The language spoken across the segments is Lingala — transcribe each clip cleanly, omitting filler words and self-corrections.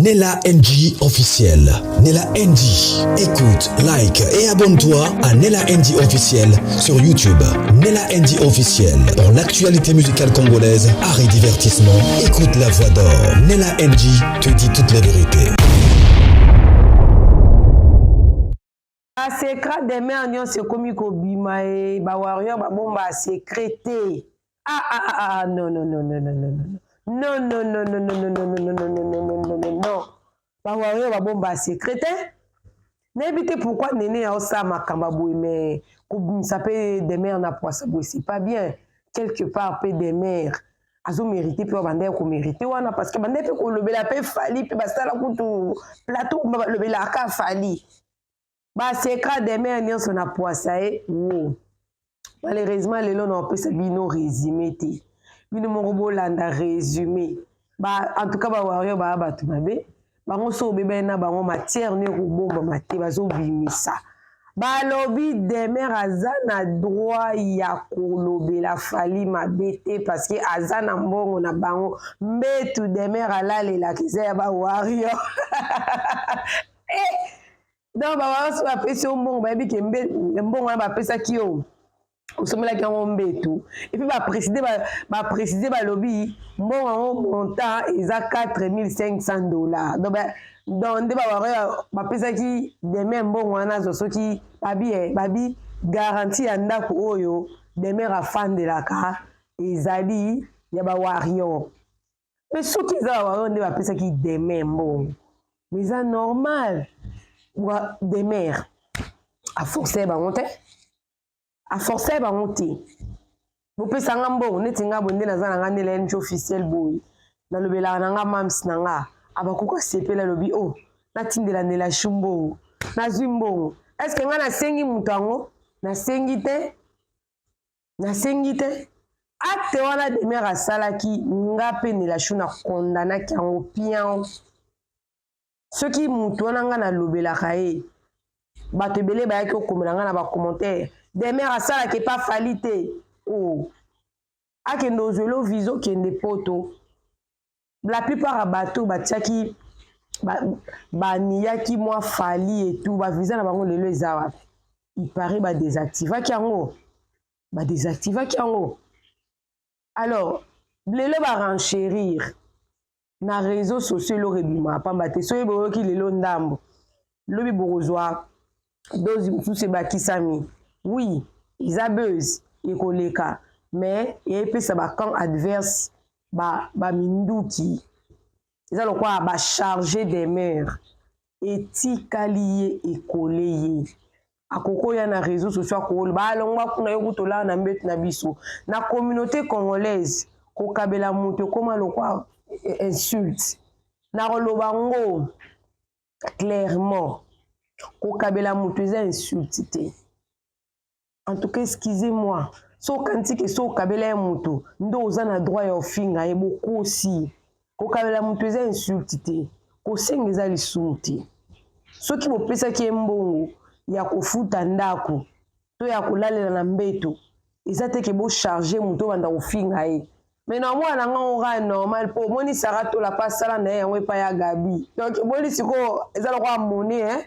Nella NG officiel. Nella NG. Écoute, like et abonne-toi à Nella NG officiel sur YouTube. Nella NG officiel. Pour l'actualité musicale congolaise, art et divertissement, écoute la voix d'or. Nella NG te dit toute la vérité. Secret des mères nyon se komi ko bima e ba warrior ba bomba secrété. Non. Ba warrior ba bomba secrété. N'évitez pourquoi néné a ça makamba boy mais ko ça peut des mères na poisse boy c'est pas bien quelque part peu des mères azo mérité puis bande ko mérité wana parce que bande pe ko lobela pe fali pe basala kutu plateau ba lobela ka fali. Bah secret des mères nyon son apoasae wo malheureusement les lots on peut se bino résumé ti bino mo landa résumé bah en tout cas ba warrior ba batu mabe ba ngo so bébé na ba ngo matière ne ko bomba maté bazo bimisa ba lobby des mères azana droit ya ko lobela fali mabete parce que azana mbongo na bango mbetu des mères alale la kiza ba warrior donc ba so apesi mbongo ba bi ke mbongo na ba pesa kio osomela ki ngombe tout et puis ba préciser ba lobby mbongo en montant eza $4500 donc donc de ba pesa ki de même mbongo na zo soki babi garantie ya ndako oyo de mère afan de la ka ezali ya ba warrior mais soki za warrior nde ba pesa ki de même mbongo mais ça normal des mères à forcer ba monter à forcer ba monter vous pouvez sangambo netinga bonde na zana ngane la NG officiel boy na lobela na nga mams na nga abakuko sepela lobi oh na tindela nela shumbo na zimbo est-ce que nga na sengi mutango na sengi te acte wana de mère asalaki nga pe nela shuna condamna ki en pian ceux qui moutonent na lobela kae batebele ba yaki okomela nga na ba commentaire des mères asala qui pas falité oh akendo zelo viso kende poto la plupart à bateau batiaki ba niyaki moi fali et tout ba visa na bango lelo ezawa il paraît ba désactiva ki yango alors lelo ba renchérir na réseaux sociaux lo rebima pamba te so yebo ki lelo ndambo lobi borozwa dozi mususu bakisami oui isabeuse ekoleka mais epesa ba camp adverse ba minduki eza lokwa ba chargé des mères etikali ekoleye akoko ya na réseaux sociaux ko ba longwa kuna yokutola na mbetu na biso na communauté congolaise ko kabela muto koma lokwa insulte na rolobango clairement ko kabela mutu eza insulté en tout cas excusez-moi so kanti ke so kabela mutu ndo oza na droit ya ofinga e bokosi ko kabela mutu eza insulté ko sengeza lisumuti soki bopesa ki mbongo ya kofuta ndako to ya kolalela na mbeto eza te ke bo charger mutu banda ofinga e mais non moi na nga normal pour moni sarato la pasala na yango pa ya gabi donc boli siko eza lokwa monnaie hein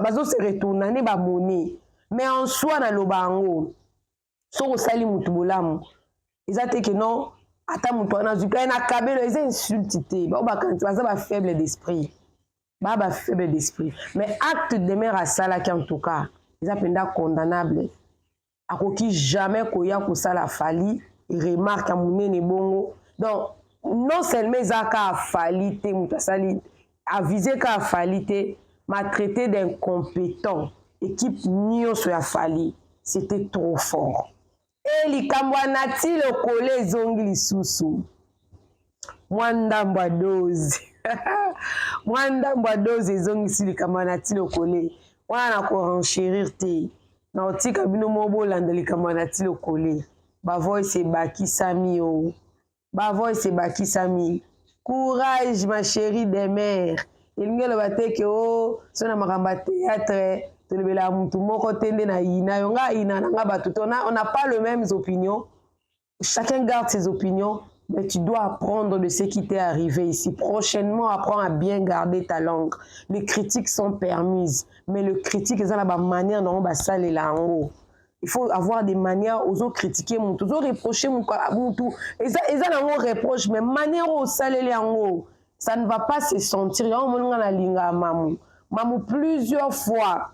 bazo se retourner ne ba monnaie mais en soi na lobango so ko sali mutu bolamu eza te ke non ata mutu na zuka na kabelo eza insulté ba kanti ba faible d'esprit ba faible d'esprit mais acte de mère à sala qui en tout cas eza penda condamnable akoki jamais koya ko sala fali remarque à monene bongo donc non seulement ça ka falité mutasali avisé ka falité m'a traité d'incompétent équipe nyonso ya fali c'était trop fort et likambwa nati lokole zongi lisusu mwandambwa doze zongi si likambwa nati lokole wana ko renchérir te na otika bino mobola ndikambwa nati lokole ba voice bakisami o ba voice bakisami courage ma chérie des mères elingelo bateke o sona makamba théâtre tolebela mutu moko tende na ina yo nga ina nga batu on n'a pas les mêmes opinions chacun garde ses opinions mais tu dois apprendre de ce qui t'est arrivé ici. Prochainement, apprends à bien garder ta langue. Les critiques sont permises, mais le critique, c'est la manière dont on va saler la langue. Il faut avoir des manières aux autres critiquer, aux autres reprocher, et ça on reproche, mais manière au saler les langues, ça ne va pas se sentir. Mamu plusieurs fois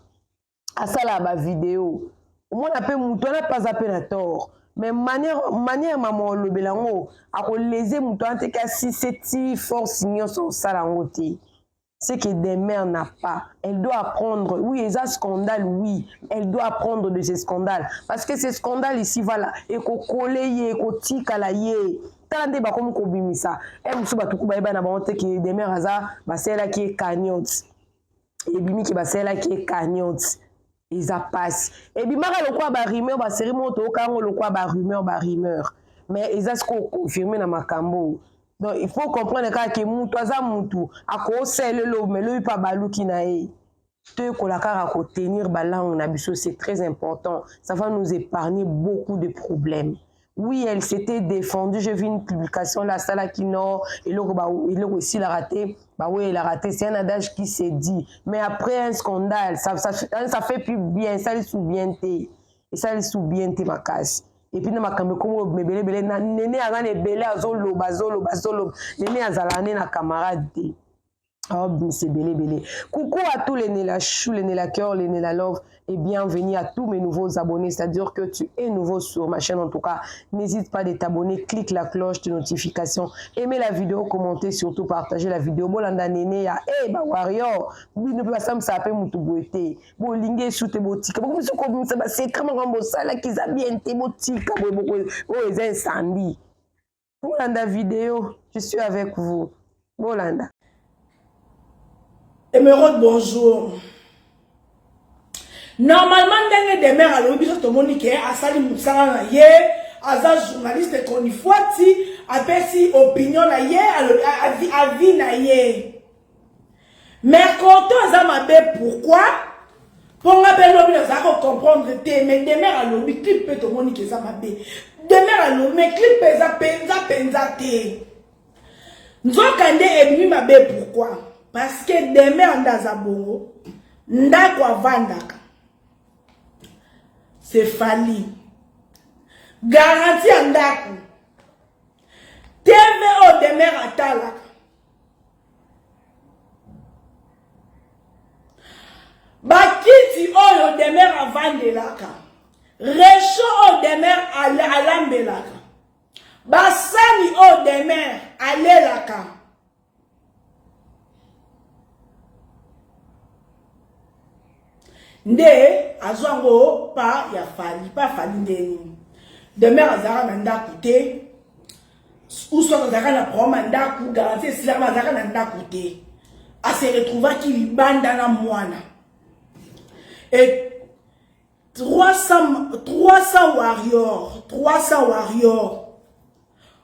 à ça la vidéo. Moi on appelle mouton n'a pas appelé à tort. Mais manière maman le belango a léser mouton te si c'est force signaux sur salangoté. C'est que des mères n'a pas. Elle doit apprendre. Oui, il y a un scandale, oui. Elle doit apprendre de ces scandales. Parce que ces scandales ici, voilà. Et qu'on colle, et qu'on tique à la yé. Tant de comme qu'on bimi ça. Et vous savez, tout le monde a montré que des mères, c'est là qui est cagnotte. Et bimi qui c'est là qui est cagnotte. Ils a passé. Et puis, le quoi, rumeur, c'est remonté au cas où le quoi, rumeur. Mais ils ont confirmé dans ma cambo. Donc, il faut comprendre que moutou, moutou, à cause de l'eau, mais le pas balou qui n'a eu. Te kolakara ko tenir balang nabiso, c'est très important. Ça va nous épargner beaucoup de problèmes. Oui, elle s'était défendue. J'ai vu une publication là, ça là qui non, et là aussi l'a raté. Bah oui, il a raté. C'est un adage qui s'est dit. Mais après un scandale, ça fait plus bien. Ça les souvient. Et ça les souvient ma casse. Et puis, na comme bébé, na néné a gagné belé à zolo, bazolo. Néné a zalané na camarade. Oh, c'est belé. Coucou à tous les Nela Chou, les Nela Cœur, les Nela Love et bienvenue à tous mes nouveaux abonnés. C'est-à-dire que tu es nouveau sur ma chaîne en tout cas. N'hésite pas de t'abonner, clique la cloche de notification, aimez la vidéo, commentez, surtout partagez la vidéo. Bolanda Néné ya, bah warrior, oui, ne peut pas ça s'appeler Moutouboité. Bon, lingé sous tes boutiques. Bon, c'est comme un bon ça là qu'ils a bien tes boutiques. Oh, ils incendient. Bolanda vidéo, je suis avec vous. Bolanda. Émeraude, bonjour. Normalement, dans les mères à l'objet de Monique, à Sali Moussara, à journaliste Konifouati, à Pessi opinion, à vie, mais quand on a pourquoi, pour comprendre, mais des mères à l'objet, clip peut Monique, ça m'a bé. Des mères à l'objet, clip penza. Nous avons quand ma bé pourquoi? Parce que demain en Dazabongo, ndako avandaka. C'est fali. Garantie en ndako. TV au demeure atalaka. Bakiti au demeure avandelaka. Recho au demeure alambelaka. Basani au demeure alelaka. Nde azwango pa ya fali pa fali ndeni demain azara nanda koute ou soit azara na problème nda ku garantie sila azara nanda koute a se retrouva ki libanda na mwana et 300 warriors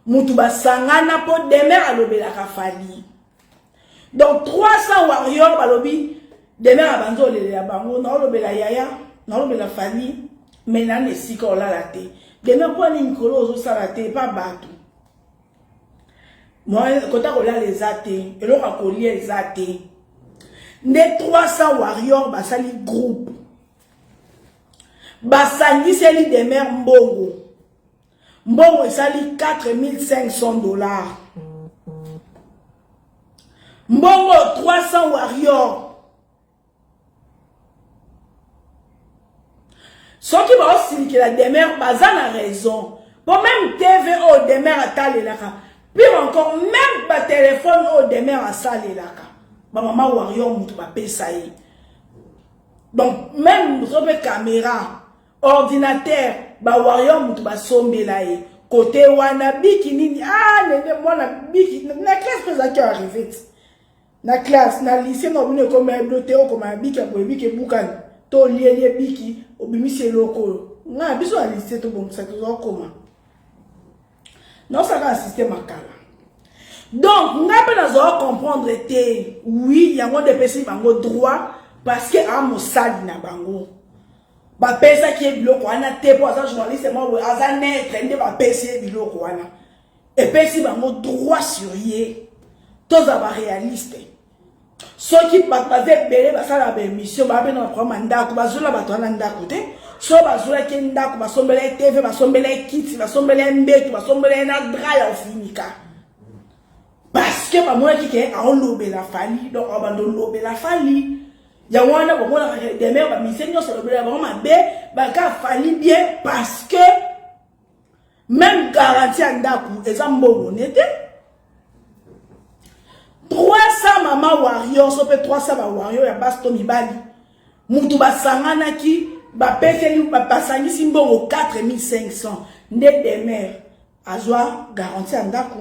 mutu basangana po demain alobelaka fali donc 300 warriors balobi demain à banzo le bango na olobela yaya na olobela fali mais na nesika olala te demain pour ni mikolo ozo sala te pas bato moi kota kola les até et l'autre coller les até ne 300 warriors basali groupe basani seli demain mbongo sali $4500 mbongo 300 warriors. Ce qui va aussi que la demeure, bazan a raison. Bon, même TV au demeure à talelaka. Pire encore, même pas téléphone au demeure à salelaka. Ma maman warrior moutou ba pesaï. Donc, même sobre caméra, ordinateur, ba warrior moutou ba sombelaï. Côté wana biki nini, nene moi na biki, na classe présent qui est arrivé. Na classe, na lycée, na bine comme un blotéo, comme un biki, pour biki boukan. To lié biki obimi c'est loco na biso a lycée to bon ça toujours comment non ça va assister makala donc nga pe na zo comprendre te oui yango de pesi bango droit parce que a mosali na bango ba pesa ki biloko wana te po za journaliste mo aza net ndé ba pesi biloko wana Et puis si bango droit sur yé, tous aba réaliste. Ceux qui basaient belé basala ba émission ba bena prendre ndako bazula batwana ndako te. So bazula ki ndako basombele TV basombele kit basombele mbetu basombele na dra ya ofinika. Parce que ba moi qui ke a lobé la fali donc abandon lobé la fali. Ya wana ba mona des mères ba misenyo so lobé ba ma be ba ka fali bien parce que même garantie ndako ezambo nete 300 mama warrior so pe 300 ba warrior ya basto mibali mutu basangana ki ba peseli ba pasangisi mbongo 4500 nde des mères azwa garantie ndako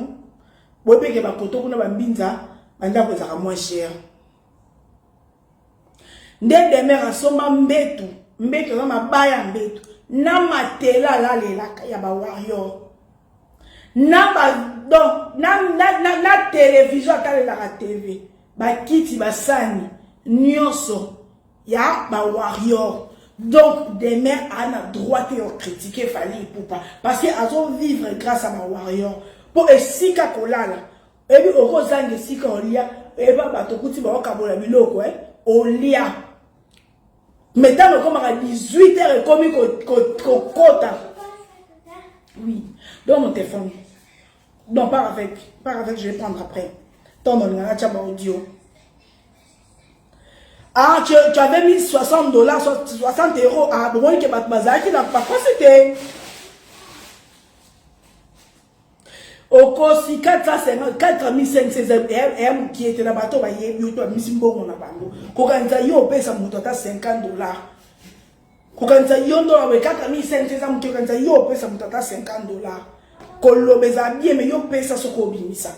boyebeke ba koto kuna ba mbinza bandako ezaka moins cher nde des mères asoma mbetu na mabaya mbetu na matela la lela ya ba warrior na ba donc na télévision tale la TV ba kiti ba sani nyonso ya ba warrior donc des mères ana droit de critiquer fallait pour pas parce que elles vivre grâce à ma warrior pour esika kolala et puis au kozange esika olia et ba to kuti ba okabola biloko olia maintenant comme à 18h et comme kota oui dans mon téléphone. Non, pas avec, je vais prendre après. Ton nom, audio. Ah, tu avais mis $60, 60 euros à Abron qui qui n'a pas quoi c'était. Au Kosi 450, 4500 M qui était là-bas, tu vas y aller, tu vas mis bon na bango. Quand yo paye ça monte à $50. Quand yo doit avec 4500 qui quand yo paye ça monte à $50. Kolo beza bien mais yo paye ça soko binisa.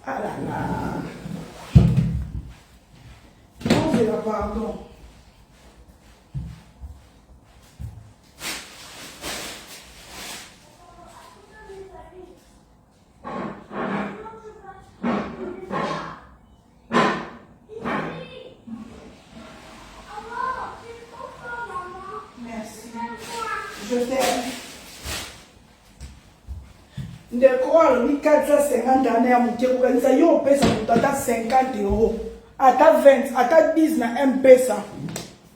Ah là là. Non, c'est la pardon. Merci. Je t'aime. De quoi le 450 années à monter pour ça yo pesa à 50 euros à 20 à 10 na M-Pesa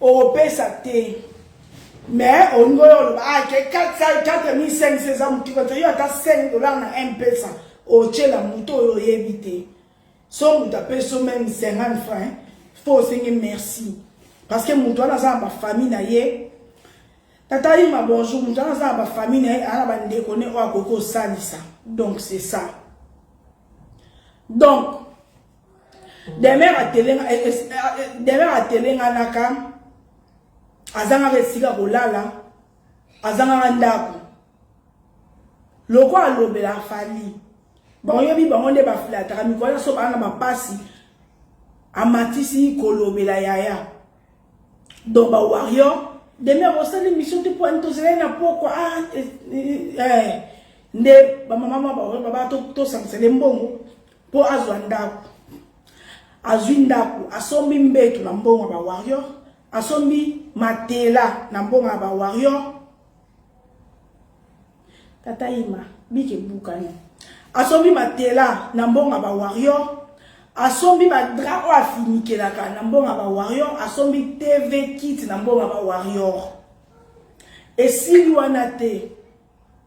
au pesa té mais on va que 4500 à monter quand yo à $5 na M-Pesa au tchela moto yo éviter so muta peso même 50 francs faut signer merci parce que moto na za ba famille na ye Tata ma bonjour, nous avons ma famille, on a koko salisa. Donc c'est ça. Donc, des mères à télé, azanga resika kolala, azanga ndako. Loko alobe la fali. Bon yobi bango nde ba flatara mi kola so bana ba pasi. Amatisi kolobe la yaya. Donc ba warrior demain on s'est l'émission de point to zelena pourquoi nde ba mama ba to samsele mbongo po azwanda azwindaku asombi mbetu na mbongo ba warrior asombi matela na mbongo ba warrior tata ima bike bukani asombi matela na mbongo ba warrior asombi ba dra o afinikela na mbongo ba warrior asombi TV kit na mbongo ba warrior et si wana te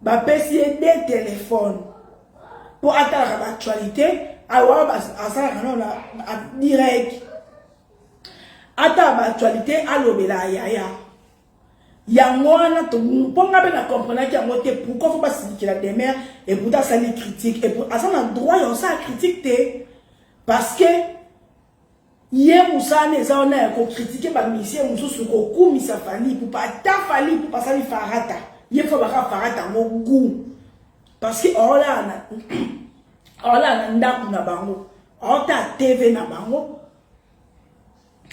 ba pesi des téléphones pour attendre l'actualité awa ba asala na direct ata actualité alobela yaya yango wana to ponga be na comprendre que ngote pourquoi faut pas sinikela des mères et pourtant ça les critique et pour asana droit yo ça critique te parce que hier musane za ona ko critiquer ba mission mususu ko kumisa fali pour pas ta fali pour pas ça li farata il faut ba farata mo gu parce que ola na ndaku na bango ota TV na bango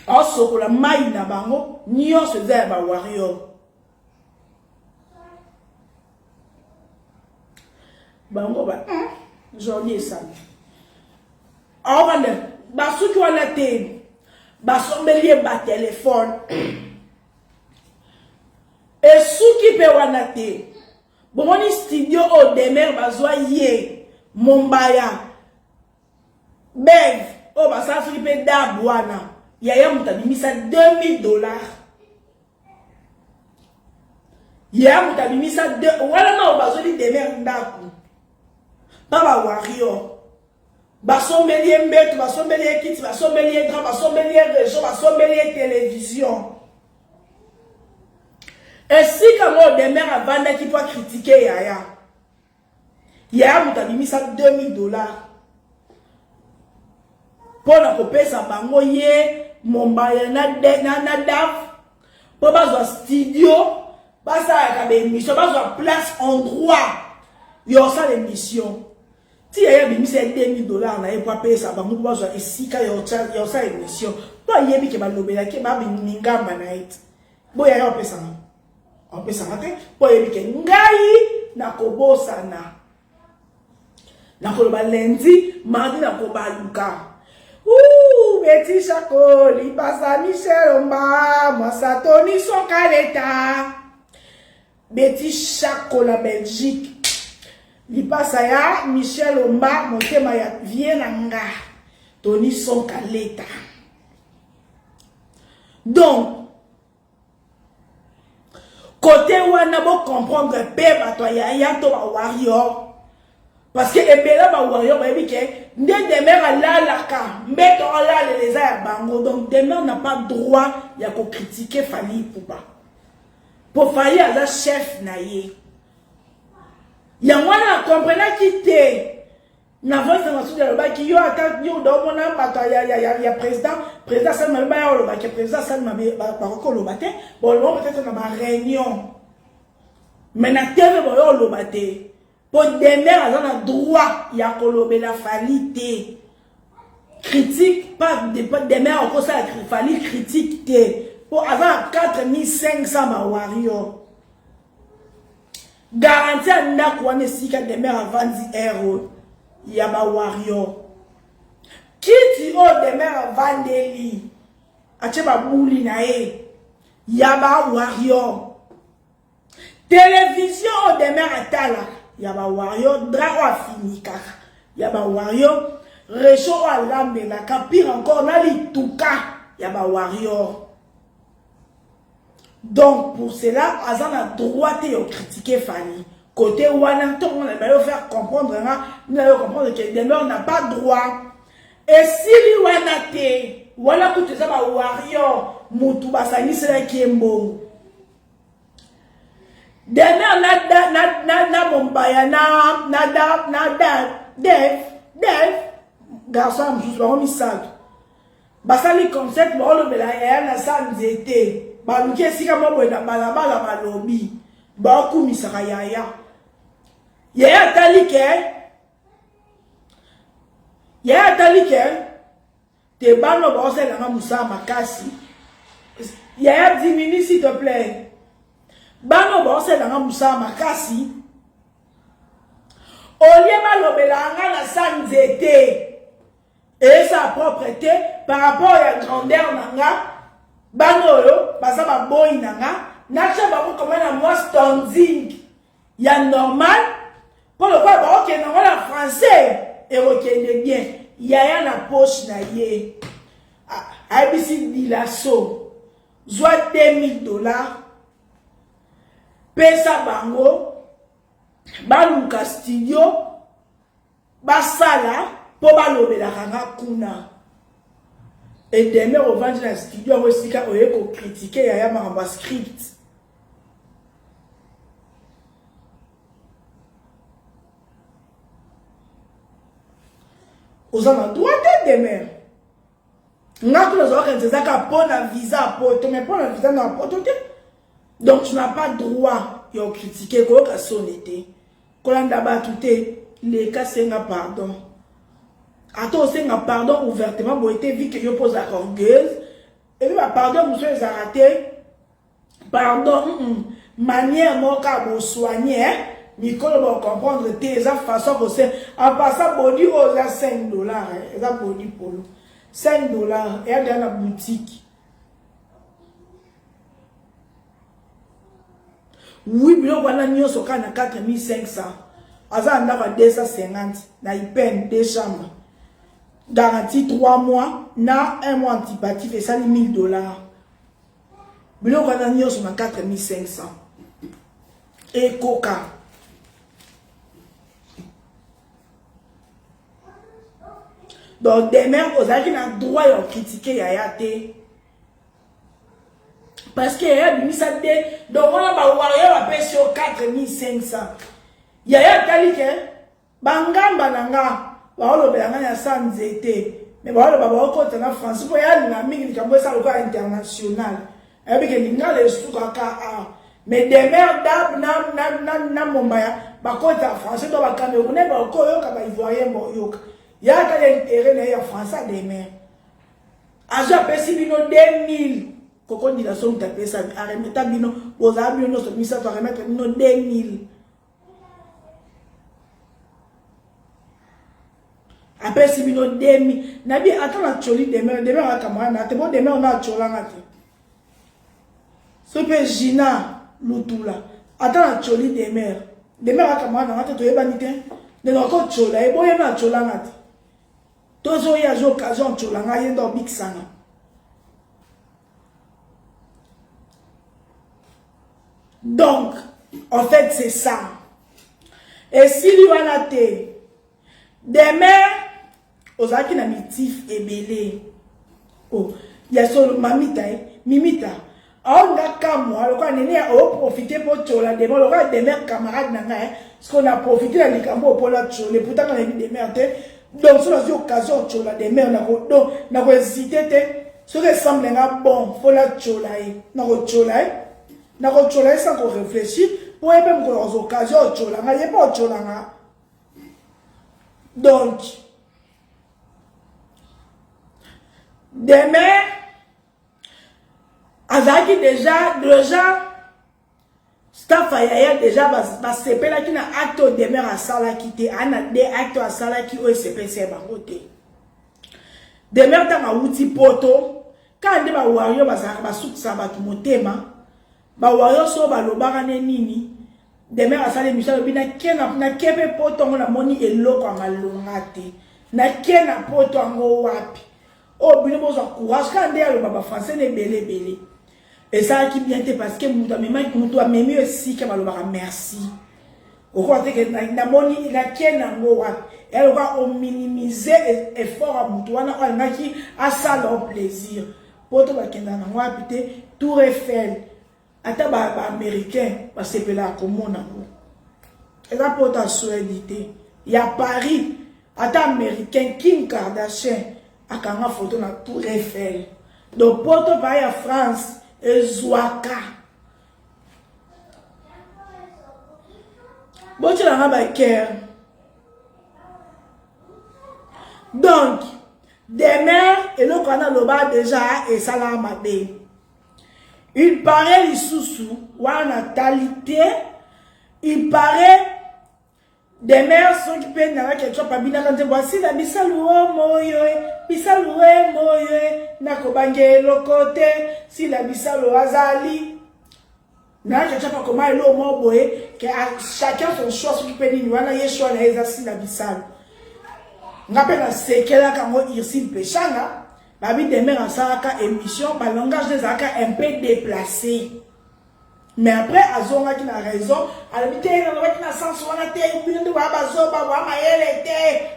osokola mai na bango nyonso za ba warrior bango ba joli ça awande basuki wana te basombeli ba téléphone et suki pe wana te Bon, on studio au demeure, bazwa ye, Mombaya, Bev, oh, basa flippé d'abouana. Yaya moutabimisa $2000. Yaya moutabimisa $2. Voilà, non, bazwa di demeure ndaku. Baba Wario. Basombelier mbetu, basombelier kit, basombelier grand, basombelier région, basombelier télévision. Et si comme on demeure à vendre qui peut critiquer Yaya. Yaya moutabimisa $2000. Pour la couper sa bango ye, Mombaya na daf. Pour bazo studio, basa akabe émission, bazo place endroit. Yo ça l'émission. Si Yaya bimisa $2000 na e pour payer sa bango pour bazo esika yo ça émission. Toi yebi ke balobela ke ba biningamba na it. Boya Yaya opesa na. Opesa na te, pour yebi ke ngai na kobosana. Na koloba lundi, mardi na kobaluka. Ouh, Betty Chako, Lipasa Michel Omba, Massatoni Sonkaleta. Betty Chako, la Belgique. Lipasa ya Michel Omba, Montema ya Vienanga. Tony Sonkaleta. Donc, côté wana bo comprendre pe bato ya to ba warrior. Parce que ebela ba warrior ba ebike nde demeure la laka mbeto la les ya bango, donc demeure n'a pas droit ya ko critiquer Fally Ipupa. Pour Fally à la chef na ye. Ya mwana comprendre qui te na voix de masu de ba ki yo attaque yo do mona bato ya président Salma ba ya lo ba que président Salma ba ko lo baté bon lo peut-être na ba réunion. Mais na télé bo yo lo baté. Pour demeure dans le droit, il y a la Fally critique, pas demeure encore ça, Fally critique pour avoir 4500 warriors. Garantie à Nakwane si qu'elle demeure à 20 €. Il y a ma warrior. Qui dit au demeure à Vandeli? Acheba bouli nae. Il y a ma warrior. Télévision au demeure à Tala. Yaba warrior, drago a fini kaka. Yaba warrior, réchaud à l'âme la pire encore, là, li touka. Yaba warrior. Donc, pour cela, Azan a droit de critiquer Fally. Côté Wana, tout le monde va faire comprendre, que demeure n'a pas droit. Et si li Wana te, Wana coûte ça, warrior, Moutou Basani, c'est là qui est bon. Demeure na Mombaya Dev garçon juste ba mi sag basali concept ba lo bela ya na sanzete ba luke sika mo boy na balabala balobi ba ku misaka yaya talike te bano ba ose na musa makasi yaya diminue s'il te plaît. Bano bonse dans Moussa Makasi. Olie malobela na sanzete. Et sa propreté par rapport à la grandeur nanga. Bano yo, basa ba boy nanga. Nacha ba ko comme na moi standing. Ya normal. Pour le quoi ba ok na la français et ok bien. Yaya na poche na ye. ABC dilaso. Zwa $2000. Pesa bango, baluka studio, basala, po balobela kanga kuna. Et demain, au vendre dans le studio, on va critiquer Yaya Maramba script. Aux en droit de demain. N'a que nous avons dit que pour un visa, mais pour un visa, non, pour tout. Donc, tu n'as pas droit de critiquer quoi que ce soit. Quand on a tout les cas, c'est un pardon. Attends, c'est un pardon ouvertement pour être vu que je pose la orgueilleuse. Et puis, pardon, monsieur, j'ai raté. Pardon, manière, moi, quand vous soignez, Nicole va comprendre tes façons que c'est. En passant, body, aux $5. Et ça, body pour nous. $5. Et elle est dans la boutique. Oui, biloko wana nyonso ka na 4500. Aza ndaka 250 na IPN 2 chambres. Garantie 3 mois na 1 mois antibactif et ça $1000. Biloko wana nyonso na 4500. Et coca. Donc demain aux amis na droit de critiquer Yaya te. Parce que Yaya bimi sa te donc on a ba warrior va payer sur 4500. Yaya tali ke bangamba nanga ba lo belanga ya sanzete mais ba lo ba ko tana France ko ya na mingi kambo sa ko international. Avec que ninga le sukaka mais demain dab na mombaya ba ko ta France to ba Camerounais ba ko yo ka ba ivoirien bo yo. Il y a un intérêt en France à demain. Aja pesi bino 2000. Koko dit la somme tapé ça. Arrêtez bino. Vous avez bino somme ça pour remettre bino 2000. Après si bino 2000. Nabi attends la choli demain. Demain on a camarade. T'es bon demain on a chola ngati. Ce que Gina Lutula. Attends la choli demain. Demain on a camarade. On a te banité. De notre chola. Et bon y a chola ngati. Tozo ya occasion tcholanga yendo big sana. Donc, en fait, c'est ça. Et si lui en a été, demain, aux acquis na mitif et belé. Oh, il y a solo mamita, mimita. On a comme moi, le quoi n'est a profité pour tchola, demain, le quoi des mères camarades nana, parce qu'on a profité dans les cambo pour la tchola, pourtant on a mis des mères. Donc, si on a eu l'occasion de chola des mères, on a hésité, ce qui semble bon, il faut la chola. On a chola sans qu'on réfléchisse, pour même qu'on a l'occasion de chola, il n'y a pas de chola. Donc, demain, avec déjà, staff Yaya déjà va se là qui n'a acte au demeure à Sala qui te a des actes à Sala qui au SPC ba côté demeure ta ma outil poto quand de ba wario ba sout sa ba tu motema ba wario so ba lobaka nini demeure à Sala Michel bina kena na kebe poto ngona moni eloko malongate na kena poto ngo wapi o bino bozo courage quand de alo ba français ne belé. Et ça qui vient parce que nous a même aussi que merci. Au côté que na moni na kena ngowa elle va minimiser effort à mutwana on qui a ça leur plaisir. Poto ba kenda na ngwa pité Tour Eiffel ata ba américain ba sepela komona ngo. Et ça poto suédité. Il y a Paris ata américain Kim Kardashian akanga photo na Tour Eiffel. Donc poto ba ya France Ezouaka. Bon, tu l'as rabaqué. Donc, demain, et le canal loba déjà et ça l'a mabé. Il paraît les sous-sous, ou en natalité, il paraît des mères sont qui peuvent n'avoir quelque chose pas bien quand voici la bisaloué moye nakobange le côté si la bisaloué azali n'a quelque chose pas comment elle au mot boye que chacun son choix ce qui peut dire voilà y choix na exercice la bisaloué n'appelle la séquelle quand on irsil péchanga babi des mères en saraka émission par langage des aka un peu déplacé. Mais après, Azonga qui a raison, à l'habitude, il y a un sens où on a été, il y a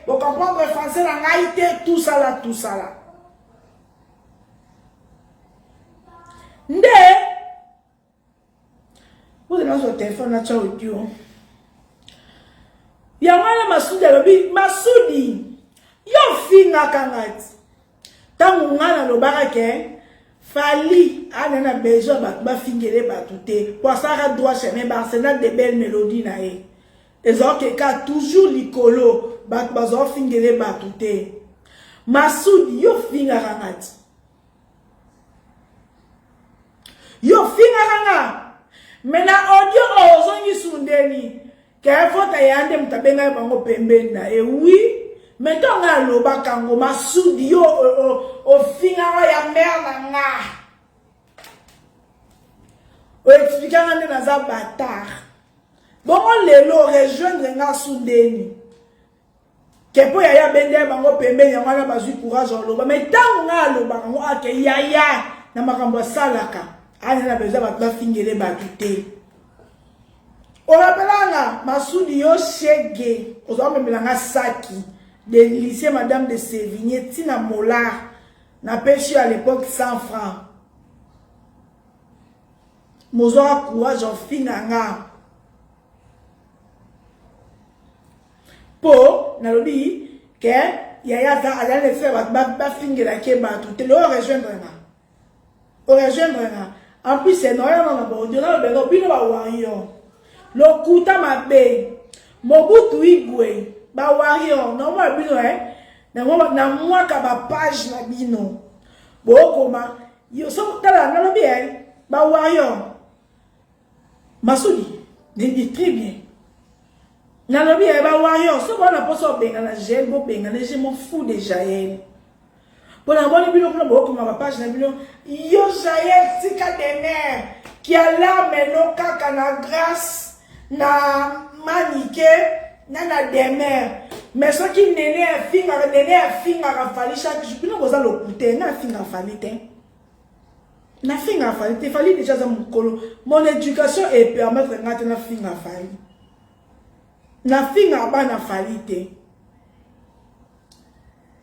pour comprendre le français, la réalité, tout ça là. Ndé, vous avez notre téléphone là, audio. Il y a un Massoudi, yo finga kangat. Tant on a le barake, Fali, a besoin de fingere batouté. Pour ça, il doit chemin Barcelone de belles mélodies. Les autres cas, toujours l'icolo, bazo fingere batouté. Massoudi, yo fingarangat. Yo fingaranga. Maintenant, audio, ozongi sundeni. Qu'un faut ayande mtabenga bango pembenda. Et oui, maintenant, on a le bakango, Massoudi, yo, au fingara ya merde nga. expliquer nga naza bâtard. Bon lelo rejoindre nga soudeni. Kepo yaya bende bango pembe yango na bazui courage oloba mais tango nga aloba ngo ake yaya na makambo salaka ani na besoin ba fingele ba tuté. On rappelanga Masudi yo shege ozo memelanga saki de lycée Madame de Sévigné tina Molar na pêché à l'époque 100 francs. Mozoa courage en finanga. Po nalobi que yaya za ala le faire ba fingela ke ba tout le rejoindre na. O rejoindre na. En plus c'est noya na ba on dira be no bino ba wanyo. Lo kuta mabe. Mobutu igwe ba wanyo no mo bino na moi ka ba page na bino. Bo koma yo so tala nalobi ba wanyo. Masudi dit très bien. Nalobi ba wayo so bona poso benga na gel bo benga na je m'en fous de Jaël. Pour la bonne bino pour bo kuma page na bino yo Jaël tika de mer qui a là meno kaka na grâce na manike na demer. Mais ce qui nene finga fali chaque jour bino boza lokuté na finga fali te. Na finga fali te fali déjà za mukolo. Mon éducation est permettre ngate na finga fali. Na finga ba na falite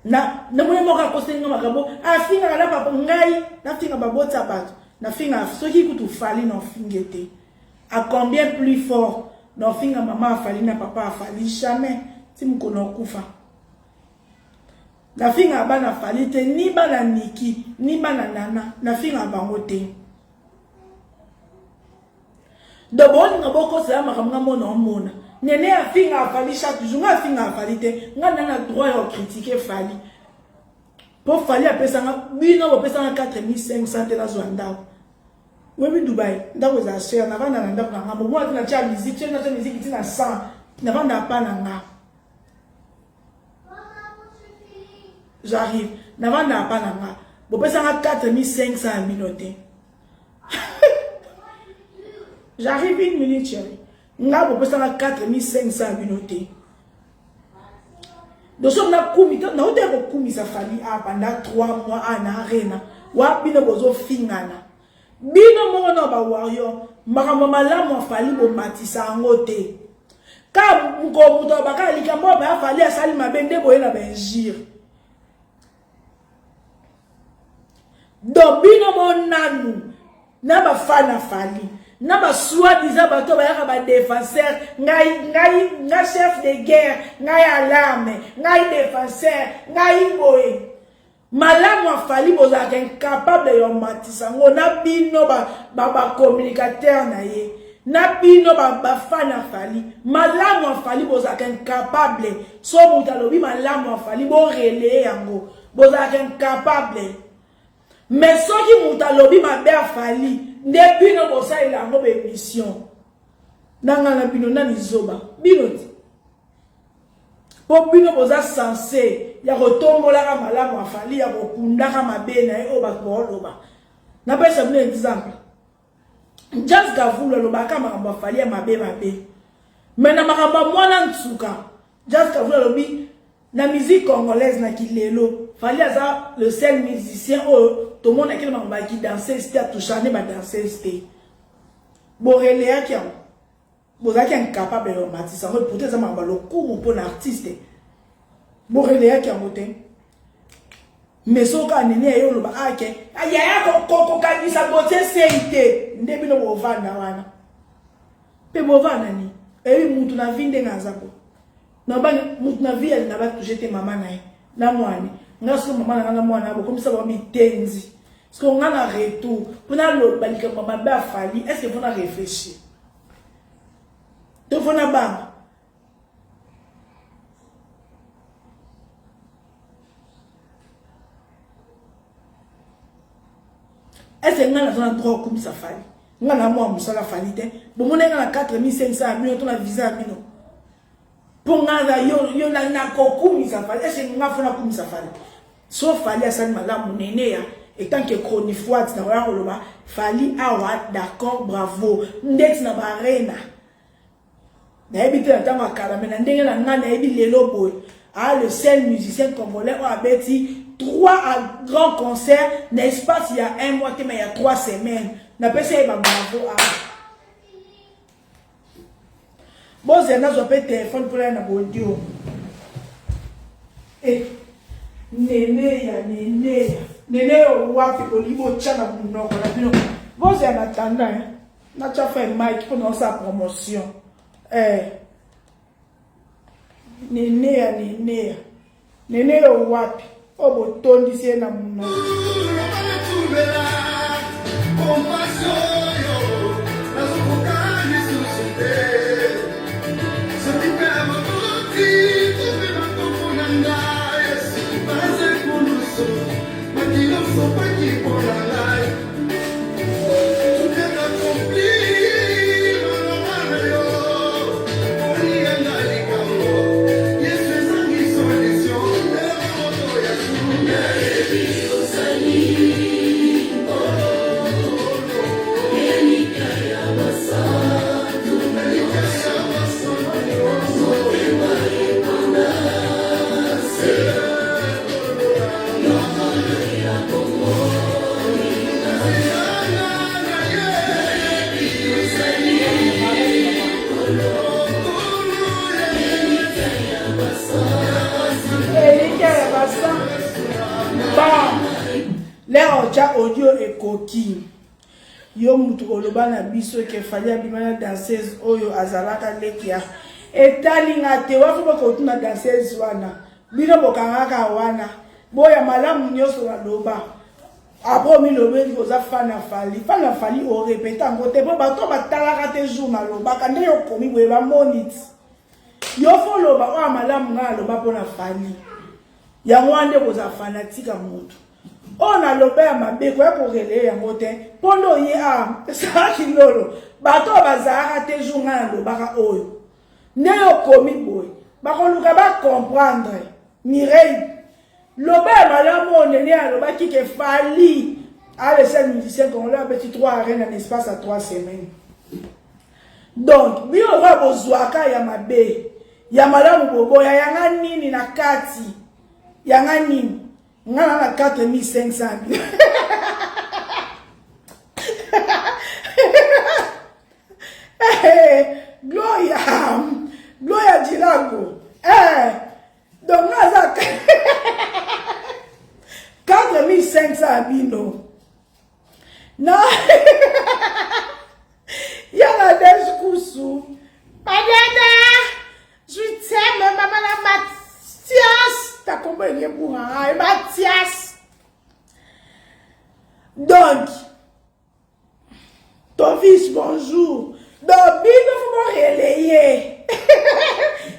na mwe moka kosenga makabo a finga na papa ngai na finga ba bota bato na finga soki kutu fali na fingete à combien plus fort na finga mama fali na papa fali jamais ti mkono kufa na finga ba na falite ni ba na niki ni ba na nana na finga bango te de bon ngaboko sa makamanga mona nene a finga afali chaque jour nga finga afali te nga nana droit à critiquer fali pour fali apesa nga bino bopesa nga 4500 te na Zwanda webi Dubai ndako za cher na vanda na ndako na nga mo na cha musique na cha musique tina 100 na vanda pa na nga j'arrive na vanda pa na nga bopesa nga 4500 minutes j'arrive une minute chérie. Nga bo pesa na 4500 minutes. Donc on a koumi na ode ko koumi sa fali pendant 3 mois na arena. Wa bino bozo fingana. Bino mo na ba warrior, makambo malamu fali bo matisa ngote. Ka ngo muto ba ka likambo ba fali asali mabende boye na benjir. Donc bino mo nanu na ba fana fali. Naba soi-disant bato bayaka ba défenseur ngai chef de guerre ngai alarme ngai défenseur ngai boy malamu afali boza incapable de matisa ngo na bino ba communicateur na ye na bino ba fan afali malamu afali boza incapable so mutalobi malamu afali bo relayer yango boza incapable mais so ki mutalobi mabe afali depuis nos bossa il a une émission. Nanga na bino na nizoba. Bino. Pour bino bossa censé ya retombola ka malamu afali ya kokunda ka mabena e oba koloba. Na pesa un exemple. Just Gavula loba ka makambo afali ya mabe. Mais na makambo mwana ntsuka. Just Gavula lobi na musique congolaise na kilelo. Fali aza le seul musicien tout le monde a qui dansait, c'était à toucher, à danser, c'était. Boréléa qui a. Bozaki incapable de matcher, ça va peut-être ça m'a le coup pour l'artiste. Boréléa qui a monté. Mais ce qu'on a né, il y a un qui a bossé, c'est Ndébino Bovana. Pe Bovana ni. Et il m'a na vie de Nazako. Na vie, elle n'a pas touché tes mamans. Na moine. Naso maman na mwana bo comme ça ba mitenzi parce qu'on a un retour pour na lo balika maman ba fali est-ce que vous na réfléchir donc on a ba est-ce que ngana zona droit comme ça fali ngana mo musala fali te bo mona ngana 4500 millions ton visa mino pour ngana yo na kokumi ça fali est-ce que ngafuna kumi ça fali so fali asali malamu nene ya et tant que chronifoite na wala koloba fali awa d'accord bravo ndex na barena na ebite na tango akala mais na ndenge na nga na ebi lelo boy le seul musicien congolais a bêti 3 grands concerts n'espace il y a 1 mois mais il y a 3 semaines na pesa eba bravo bon c'est na zo pe téléphone pour na audio nene wapi olibo tchana munoko na bino boze na tanda na cha fait mic pour dans sa promotion nene wapi obotondi sie na munoko audio et coquille yo mutu oloba na biso ke fali abimana danseuse oyo azalaka lekia etalinga te wafu bakotuna danseuse wana bino bokangaka wana boya malamu nyoso baloba abo mi lobe koza fana fali o répéta ngote po bato batalaka te jour maloba kande yo komi boye ba monit yo fo loba o malamu nga loba pona fali ya mwande koza fanatika mutu on a lobé à ma bé quoi pour relayer en moté pondo ye a ça qui lolo bato bazara te journal lo baka oyo ne yo komi boy ba ko luka ba comprendre Mireille lobé malamu onene a loba ki ke fali a le seul musicien qu'on l'a petit 3 arènes en espace à 3 semaines donc bi on va bozwaka ya mabe ya malamu bobo ya yanga nini na kati yanga nini ngana na 4500 Gloria Dilago donc naza 4500 bino na yala des kusu padada je t'aime maman la Mathias ta compagnie pour un Mathias donc ton fils bonjour donc bino faut relayer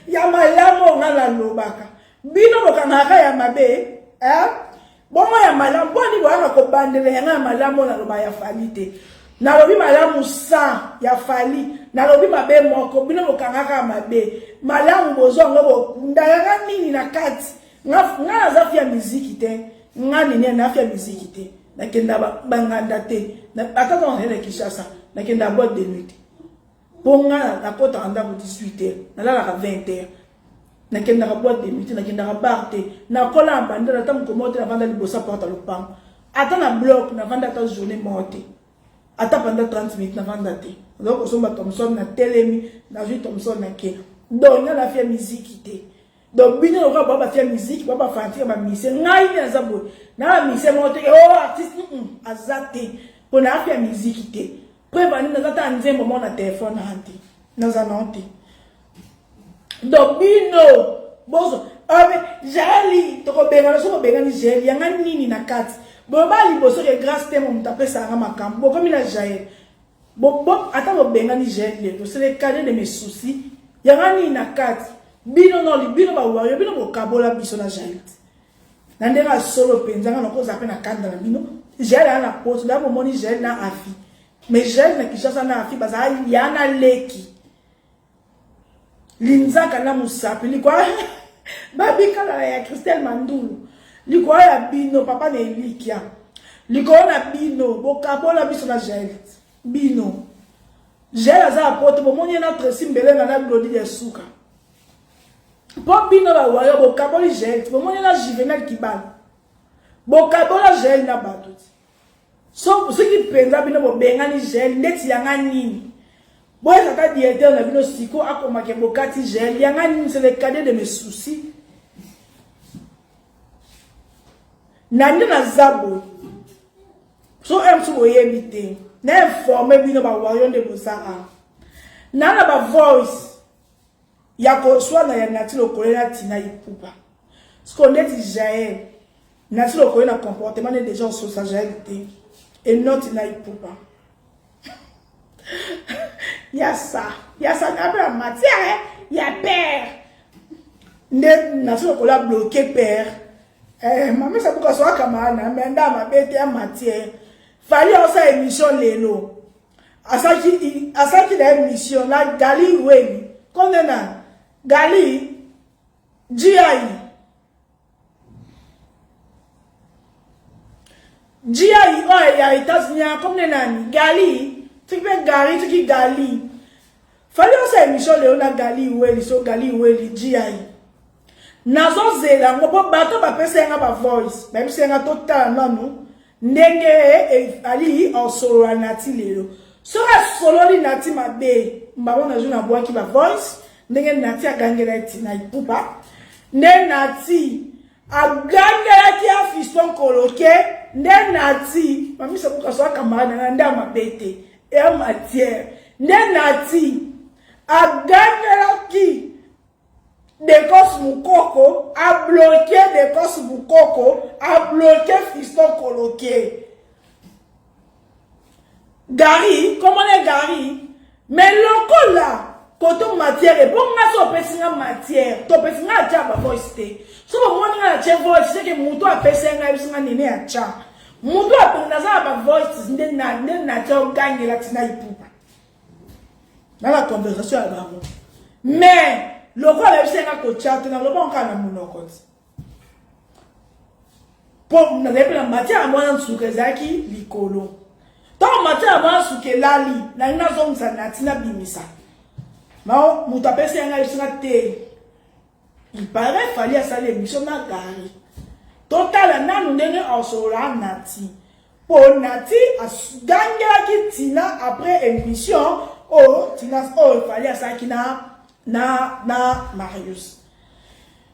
ya malamu ngala lobaka bino bokanaka ya mabe bongo ya malamu boni bwana ko bandele ya malamu na loba ya falite na lobi malamu sa ya fali na lobi mabe moko bino bokangaka mabe malamu bozongo bokundaka nini na kati nga za fia muziki te nga nini na fia muziki te nakenda banganda te ataka on hele Kinshasa nakenda boîte de nuit bonga na kota anda ko 18h na la 20h nakenda ka boîte de nuit nakenda ka bar te na kola bandela tam ko mote na vanda libosa porta le pan ata na bloc na vanda ta journée morte ata pendant 30 minutes na vanda te donc osomba Thomson na telemi na ju Thomson na ke donc na fia muziki te donc bino ko ba fia muziki ba fanti ba mise ngai na zabo na mise mote artiste azate pour na fia muziki te prévani na tata nzembo mona téléphone hanti na zanonti donc bino bozo jali to ko benga so ko benga ni jeli yanga nini na kati bo bali boso ke grâce te mo mtapesa nga makambo bo komi na jael bo ata bo benga ni jeli c'est le cadet de mes soucis yanga nini na kati bino no li bino ba wayo bino bo kabola biso na jael na ndenga solo penzanga no ko zape na kanda na bino jeli ana poste la bo moni jeli na afi mais jeli na Kinshasa na afi baza yana leki linzaka na musapi likwa babika la ya Christelle Mandulu likwa ya bino papa ne likia Likona bino, bokabola biso na gel. Bino. Gel aza apote, bomoni notre simbele na glodi de suka. Po bino la wayo, bokaboli gel, bomoni na Juvenal Kibal. Bokabola gel na bato. So, ce qui penza bino bobengani gel, neti yanga nini. Boye kaka directeur na bino siko, akomake bokati gel, yanga nini, c'est le cadet de mes soucis. Nani na zabo. So emsu boye bite. Na informe bino ba wayon de bosara. Nana ba voice. Yako swa na ya nati lokole na tina ipupa. Sko neti Jaël. Nati lokole na comportement de gens sur sa jaëlité. Et non tina ipupa. Yasa na ba matière, ya père. Nati lokole a bloqué père. Maman ça pourquoi soit kamana mais nda ma bête en matière. Fallait aussi émission lelo. Asaki la émission la Gali Weni. Kondena Gali GI oh ya États-Unis comme nani Gali tu peux Gali tu qui Gali. Fallait aussi émission lelo na Gali Weni so Gali Weni GI. Nazo zela ngopo bato ba pesa nga ba voice même si nga total nanu ndenge ali en solo nati lelo so solo li nati mabe mbabo na juna bwa ki ba voice ndenge nati agangela tina ipupa ne nati agangela ki a fiston koloke ne nati mami se ko so kamana na nda mabete e matière ne nati agangela ki Dekos Moukoko a bloqué Dekos Moukoko a bloqué fiston coloqué. Gary, comment est Gary? Mais le là, quand on matière, et bon, on a son matière, ton petit n'a pas voice. Si on a un voice, c'est que mon doigt a pesé un néné à tcha. Mon doigt a pas voice, n'a gagné la tina ipupa. Dans la conversation avec vous. Mais, le roi a essayé de chat dans le bon cas de mon côté. Pour nous avons la matière à moi en soukezaki likolo. Tant matière à moi souke lali, na ina zone sa natina bimisa. Ma mutapesi anga isina te. Il paraît fallait à ça l'émission na gari. Total na nous ndenge en sola nati. Pour nati a ganga ki tina après émission oh tina oh il fallait à ça qui na Marius.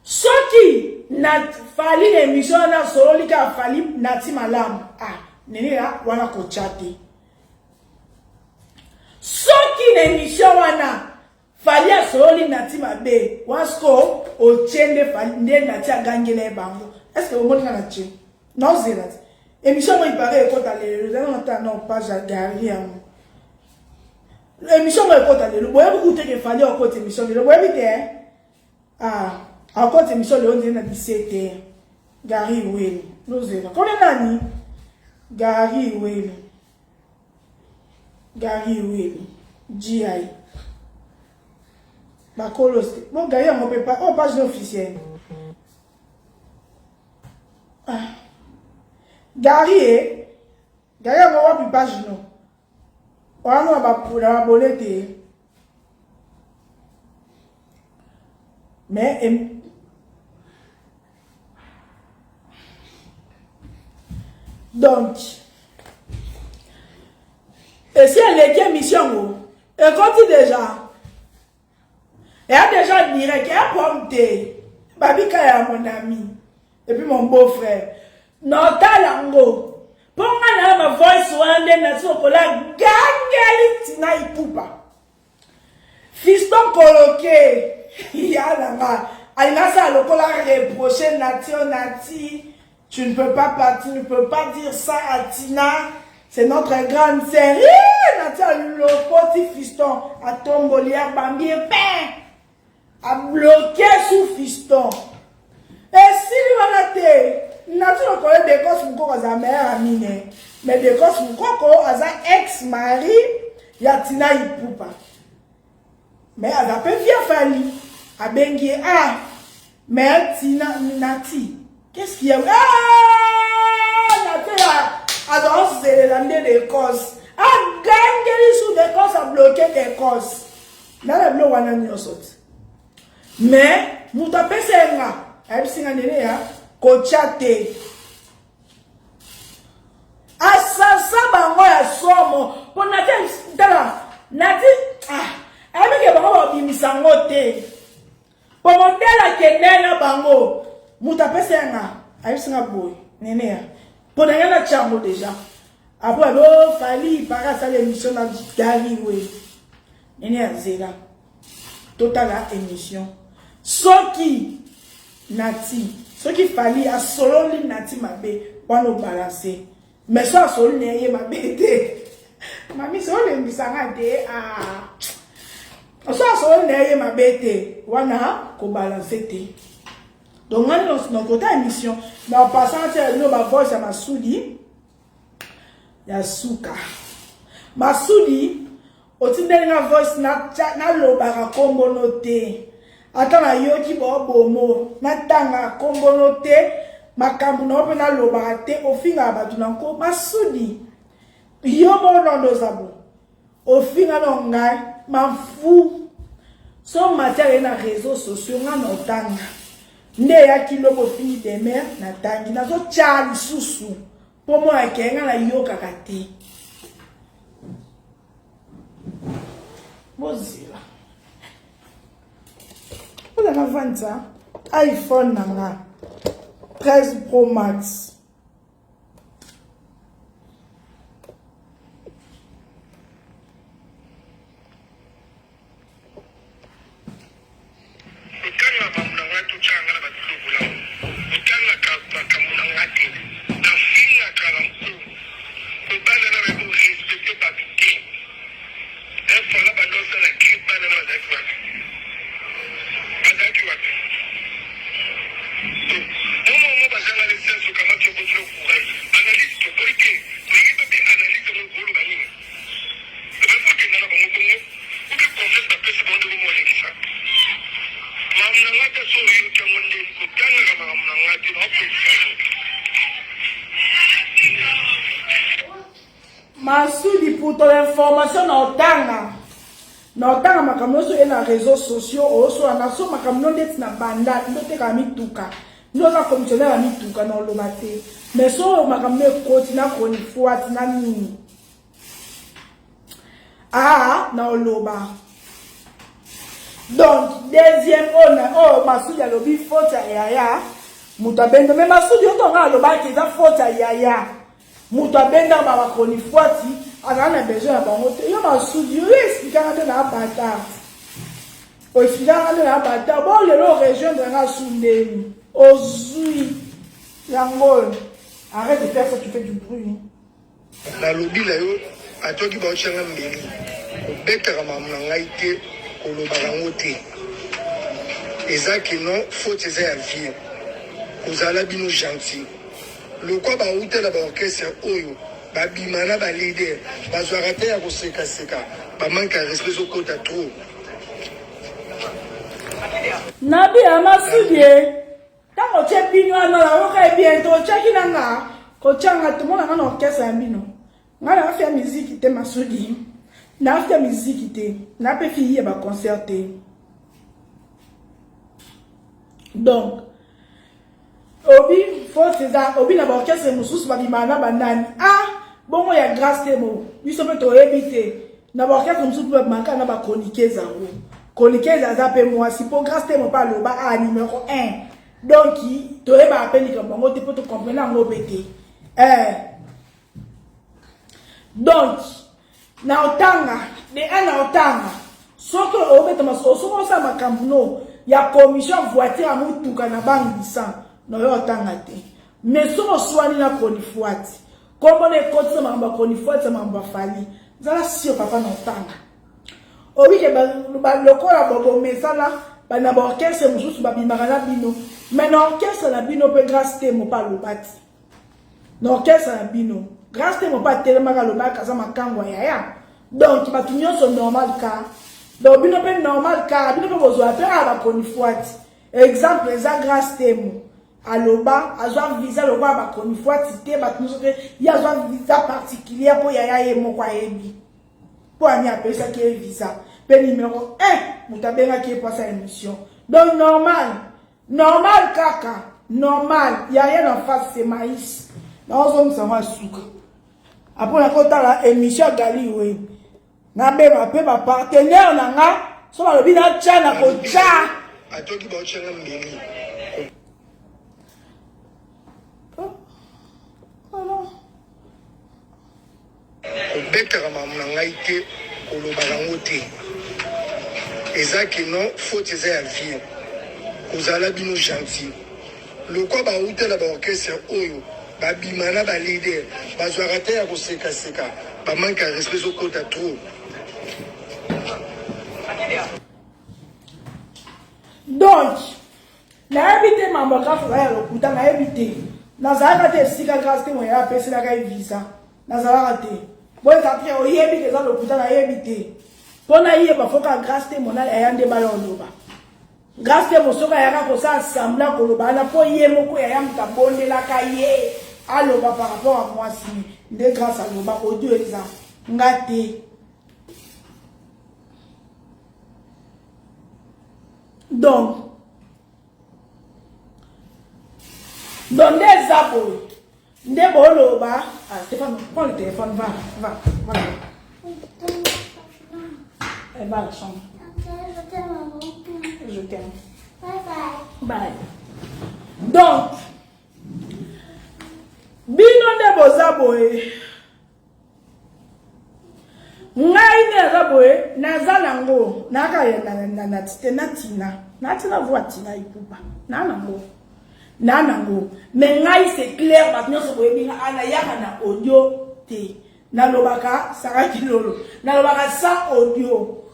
Ce qui n'a fallu l'émission na solo li ka fallu nati malam. Ah, nene la wana ko chate. Ce qui l'émission wana fallu solo li nati mabe. Wasko o chende fallu nati agangele bango. Est-ce que vous montrez la tien? Non, c'est là. Émission moi il paraît quand aller non pas Jagari. L'émission moi quand aller. Vous voyez beaucoup que fallait au côté émission. Vous voyez bien. Ah, en côté émission le on dit na 17h. Gary Will. Nous c'est là. Combien d'années? Gary Will. GI. Bakolo. Bon Gary on peut pas. Oh page officielle. Ah. Gary on va plus page non. On va pour la bolette. Mais donc et si elle est mission elle continue déjà. Elle a déjà direct, elle a prompté. Babi Kaya mon ami. Et puis mon beau-frère. Non, talango. Pour moi, ma voice wande na sokola gangeli tina ipupa. Fiston coloqué. Yalanga. Aïnasa lokola reprocher nati. Tu ne peux pas partir, tu ne peux pas dire ça à Tina. C'est notre grande sœur. Nati a le petit fiston. A tombolière bambi et pain. A bloqué sous fiston. Et si lui a été, Nati ne connaît des causes pour qu'on a mère amie, mais des causes pour qu'on a ex-mari, Yatina Ipupa. Mais elle a pas bien fallu. A bengi ah, mais Tina Nati, qu'est-ce qu'il y a? Ah, Nati amené des causes. A gagné sous des causes, a bloqué des causes. Dans le bloc, on a mis au saut. Mais, nous tapons ça, elle s'est gagné, coachate. Assassin, bango ya somo. Pour nati, elle me dit, bimisangote. Pour modèle qui est na bango, nous tapons ça, elle s'est gagné, néné. Pour la chambre déjà. Après, il fallait paraître à l'émission dans Gary, oui. Néné Zéla. Total émission. Ce qui nati, ce qui fallait à solo li nati mabe pour nous balancer. Mais ça solo n'est ma bête. Mami solo le misanga de ça solo n'est ma bête. Wana ko balancer te. Donc on dans côté émission, mais en passant nous ma voix à Masudi. Ya suka. Masudi otindeli na voice na loba kombo note. Atana yoki bomo na tanga kombo note makambu na ope na loba te ofinga batu na ko Masudi. Yo bono ndozabo. Ofinga no ngai mafu. So matériel na réseaux sociaux na otanga. Nde ya kilo bo fini de mer na tangi na zo chali susu. Pour moi, quelqu'un a yo kakate. Mozilla. Vous avez vendu ça? iPhone nanga 13 Pro Max. Masudi pour ton information na makamno so na réseaux sociaux oso na so makamno net na banda ndote ka mituka ndoza commissionnaire ya mituka na lobate mais so makamno koti na koni fuati na nini na loba. Donc deuxième Masudi a lobi faute ya mutabenda mais Masudi otonga loba ki za faute ya Muta benda ba koni fuati ana besoin ya bango te yo Masudi yo expliquer na bata o expliquer na bata bon le rejoindre na Sundeni ozui yango arrête de faire ça, tu fais du bruit la lobby la yo atoki ba changa mbeli obetaka mamuna ngai te koloba yango te ezaki non faute eza ya vie kozala bino gentil. Le quoi ba utela ba orchestre oyo ba bimana ba leader ba zwakate ya koseka seka ba manque respect au côté trop. Nabi Masudi tango che bino na la roka bientôt cheki nanga ko changa tout monde na orchestre bino. Ngala afia musique te Masudi. Na afia musique te na pe fille ba concerter. Donc Obi faut ça obi na orchestre mususu ba bimana bandani bongo ya grâce temo biso pe to ebité na orchestre mususu ba manka na ba chroniquer zango chroniquer za pe moi si pour grâce temo pas le ba numéro 1 donc to eba appeli comme bongo te pour te comprendre ngo bete donc na otanga de na otanga soko obeta maso soko sa makambuno ya commission voiture a mutuka na bangi bisan no yo otanga te mais soko swani na konifuati kombo ne kotsa mamba konifuati mamba fali zala sio papa na otanga obi ke ba lokola bobo mesala ba na ba orchestre mususu ba bimaka na bino mais na orchestre na bino pe grâce te mo pa lobati na orchestre na bino grâce te mo pa telemaka lobaka za makangwa ya donc ba tunyoso normal ka donc bino pe normal ka bino pe bozwa pe ba konifuati exemple za grâce te mo aloba azwa visa le roi ba komi fois tité ba tout que il y a azwa visa particulière pour yaya ye moko ayebi pour ani appeler ça qui est visa pe numéro 1 mutabenga qui est pas sa émission donc normal kaka normal il y a rien en face c'est maïs dans zone ça va souka après la kota la émission gali we na be ma pe ba partenaire na nga so ba lobi na cha na ko cha atoki ba ochanga mbeli obetaka mamu na ngai te kolobaka ngo te eza keno faute eza ya vie kozala bino gentil lokwa bautela baorchestre oyo babima na balider bazwaka te ya kosekaseka bamanke ya respect ezokota trop. Donc nayebi te mambo grâce ya lokuta nayebi te nazalaka te esika grâce te moye apeselaka ye visa nazalaka te boye kati oyebi te eza lokuta nayebi te mpo nayeba foka grâce te monala yaya nde bala oloba grâce te mosoka yaka kosala sambla koloba wana mpo ye moko yaya moto abondelaka ye aloba par rapport à mwasi nde grâce aloba audio eza nga te. Donc des abos, des boloba. Ah, Stéphane, prends le téléphone, va. Elle va à la chambre. Je t'aime. Bye. Donc, bino des beaux abos. Ngai ne raboe nazalango nakayenda natina voitina ikupa nanango mais ngai c'est clair maintenant so boyebinga ana yaka na audio te nalobaka saka kilolo nalobaka sans audio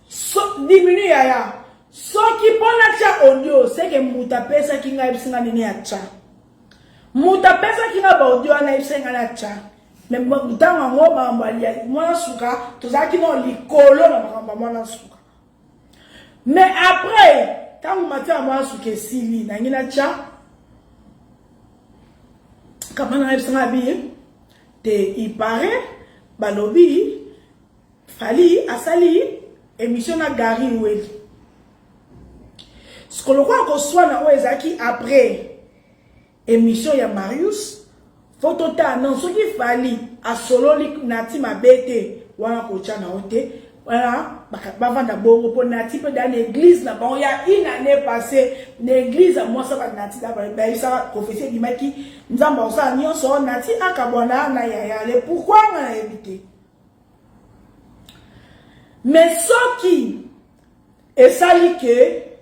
so diminue yaya soki pona cha audio c'est que muta pesa kinga bisinga nene ya cha muta pesa kinga ba audio ana bisinga na cha. Mais dans moi suka tozaki no likolo na makamba mwana suka mais après quand vous m'avez moi suka sili na ngina cha kama na ebsanga bi te il paraît balobi fali asali émission na Gary Weli ce que le quoi ko soit na oezaki après émission ya Marius photo ta non ce qui fallait à solo nati mabete wana kocha na ote wana bavanda bongo pour nati pe dans l'église na bon ya une année passée l'église moi ça va nati da ba ça prophétie bimaki nzamba ça nyonso nati akabona na ya pourquoi on a évité mais ce qui est sali que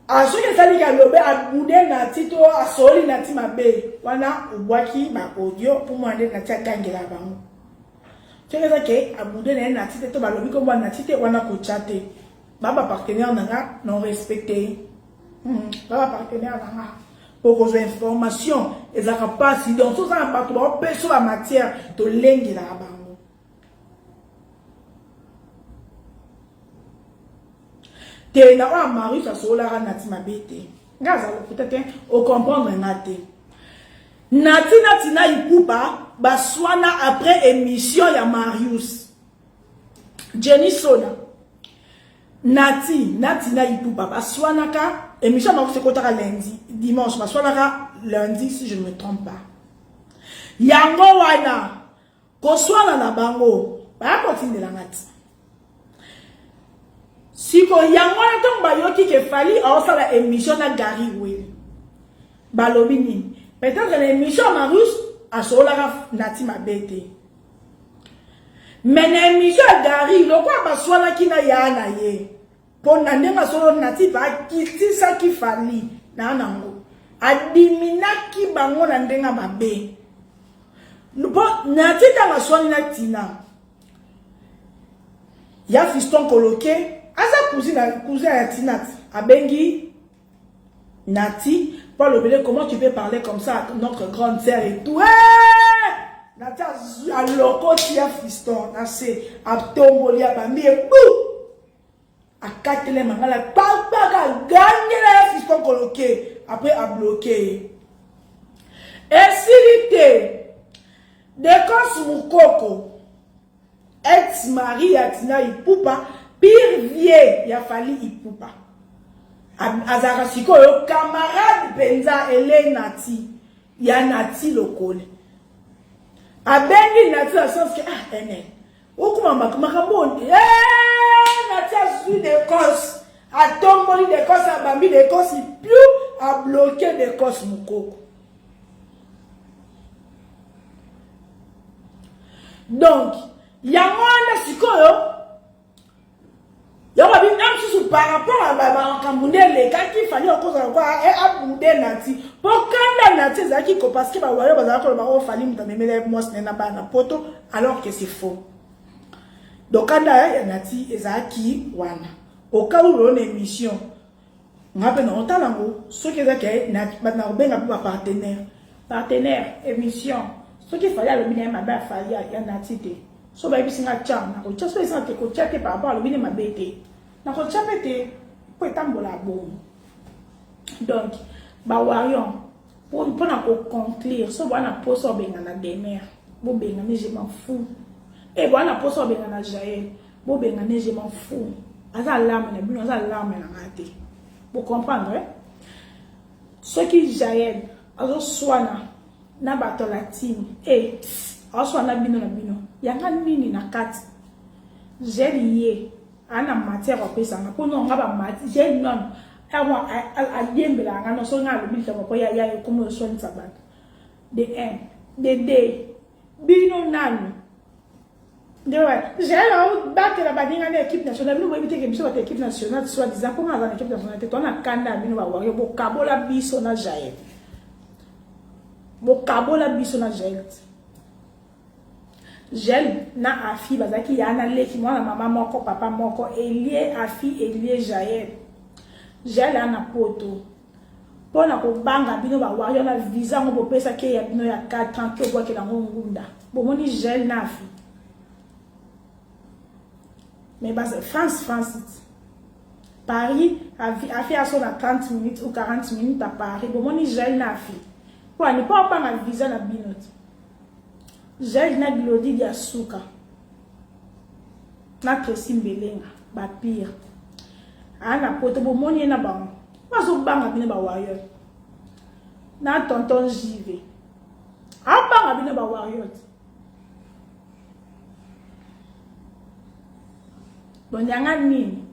aso ke sali ka lobe abude na tito asoli na timabe wana ubwaki ba audio pour mwande na tia kangela bango tsheka ke abude na tito to balobi ko mwana tite wana ko chatte baba partenaire nanga non respecté baba partenaire nanga pour que information ezaka pas si donc tout ça ba to ba peso la matière to lengela bango. Te na wa Marius asola ra nati mabete ngaza peut-être au comprendre nati na ikupa baswana après émission ya Marius Jenny Soda nati na ikupa baswana ka émission na kotaka lundi dimanche baswana ka lundi si je ne me trompe pas yango wana koswana na bango ba continue la ngati siko yango na tomba yoki ke fali a la émission na Gary Weli balobi nini peut-être l'émission Marius a sola nati mabete mais na émission Gary lokwa baswana kina ya na ye pona ndenga solo nati ba kiti sa ki fali na nango adiminaki bango na ndenga mabe lupo nati ta baswani na tina ya fiston coloqué asa cousin ya Tinat abengi Nati pour le bébé comment tu peux parler comme ça à notre grande sœur et tout Nati a loko tia fiston na se a tomboli a bambi et bou à 4 les mangala papa gagner la fiston coloqué après à bloquer et silité de cos mukoko ex mari atina ipupa pire vie ya fali ipupa azara sikoyo camarade penza ele nati ya nati lokole abengi nati la sens que ah ene okuma makambo nati asu de cos a tomboli de cos a bambi de cos plus a bloqué de cos mukoko. Donc yamwana sikoyo yawa bi amsusu par rapport à baba kamundele kaki fali okoza kwa abude nati pokana nati zaki ko parce que ba wayo bazaka ko ba fali mutamemele mos nena bana poto alors que c'est faux. Donc kanda nati ezaki wana au cas où on émission ngape na otalango ce que zaki nati na obenga pa partenaire émission ce qui fallait le bine ma ba fali ya nati te so ba bisinga cham na ko chaso isante ko chate par rapport le bine ma bete na ko chapete po tambola bon. Donc ba warion pour na ko conclure so bana poso benga na demer bo benga ne je m'en fous et bana poso benga na jael bo benga ne je m'en fous aza lame na bino aza lame na ngate vous comprendre ce qui jael azo swana na bato la team et aswana bino na bino yanga nini na kati jeliye ana matière opesa na kono ngaba mati jeli non awa adiembela ngano so ngalo bilita ko ya komo so ntsabana de un de deux bino nani dewa jeli battre la badinga na équipe nationale bino boyite ke biso ba équipe nationale soit disant comment dans l'équipe nationale te tona kanda bino ba wayo bo kabola biso na jael bo kabola biso na jael Gel na afi bazaki yana leki mwana mama moko papa moko elie afi elie jael gel ana poto pona ko banga bino ba wayo na visa ngo bopesa ke ya bino ya 4 ans ke bwa ke na ngunda bomoni gel na afi mais base France Paris afi a son à 30 minutes ou 40 minutes à Paris bomoni gel na afi kwa ni pa na visa na bino. J'ai na glodi dia suka na Tracy Mbelenga ba pire ana poto bomoni na bango bazo banga bina ba wayo na tonton JV abanga bina ba wayo bon yanga nini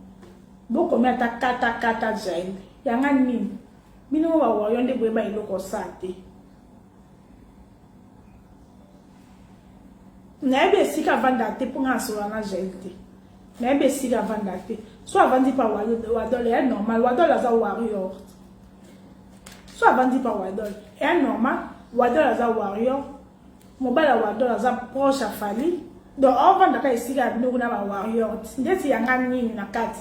boko meta kata jail yanga nini bino ba wayo nde boyeba iloko sate. N'ebe sika vandate pour un soir na jelte. N'ebe sika vandate. Soit vandi par wadol est normal. Wadol a warrior. Soit vandi par wadol est normal. Wadol a warrior. Mobile wadol a proche à fali. Donc on vend d'accord sika nous na warrior. Ndeti yanga nini na kati.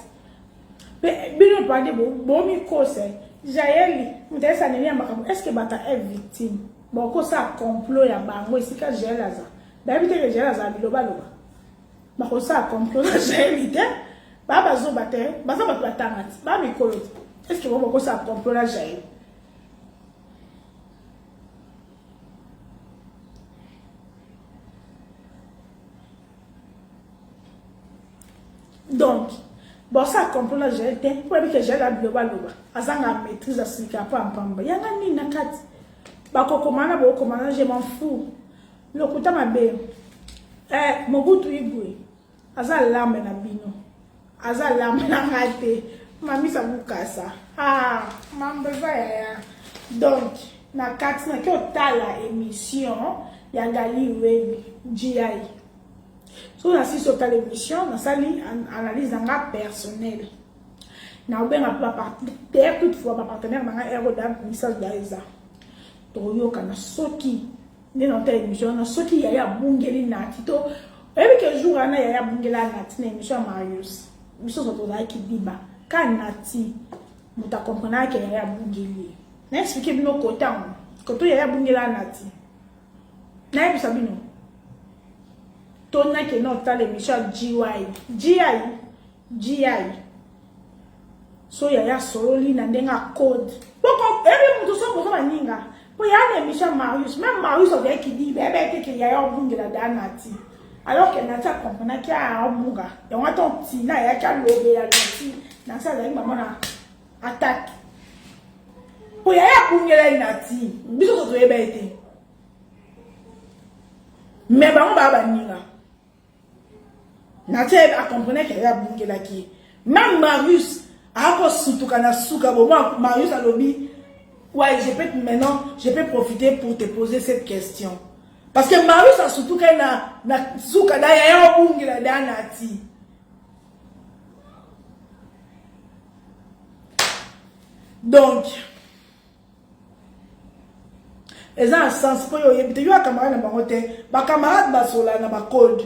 Bino pande bo mi kose. Jaeli mutesa nini amakamu. Est-ce que bata est victime? Bon ko ça complot ya bango sika jelaza. D'habitude les gens à biloba loba ma ko sa complot na jaelite baba zo bate baza ba tangati ba mikolo est-ce que vous ko sa complot na jael donc bon ça complot na jaelite pour que jael a biloba loba azanga maîtrise asika pa mpamba yanga ni na kati ba ko komana bo komana je m'en fous. Le kuta mabe Mobutu Ibwe aza lame na bino aza lame na ngate mami sa bukasa mambeza ya donc na kati na ki otala émission ya Gali Web GI so na si otala émission na sali analyse nga personnelle na obenga pa partenaire toutefois pa partenaire na Aerodam message d'Aisa to yoka na soki ne non telle émission na soki ya bungeli nati to ebi ke jour ana ya bungela nati na émission Marius biso so to la ki biba kan nati muta comprendre ke ya bungeli na expliquer bino kota ko to ya bungela nati na ebisa bino to na ke no tale émission GI so yaya sololi na ndenga code boko ebi mutu so bozo maninga po ya ne Michel Marius même Marius avait qui dit bébé que yaya obungela danati alors que nata comprendre qu'il a obunga et on attend ti na ya ka lobela nati na ça la maman na attaque po yaya bungela nati biso so ebe ete mais ba on ba ninga nati a comprendre qu'il yaya bungela qui même Marius a surtout kana suka bon moi Marius a lobby ouais je peux profiter pour te poser cette question parce que Marius a surtout kana na suka da ya bungi la danati donc les gens sens pour yo yebite yo camarade na bangote ba camarade ba sola na ba code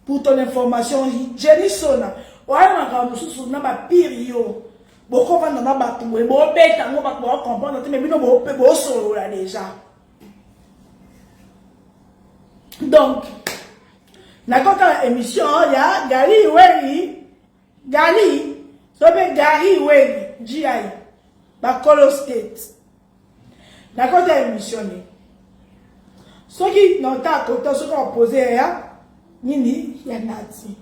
pour ton information Jenny Sona ouais ma mususu na ba pire yo boko vanda na ba tuwe bo beta ngo ba ko comprendre mais bino bo pe bo solo là déjà donc na kota émission ya Gali sobe Gary Weri GI ba Kolo State na kota émission ni soki non ta kota soki opposé ya nini ya nati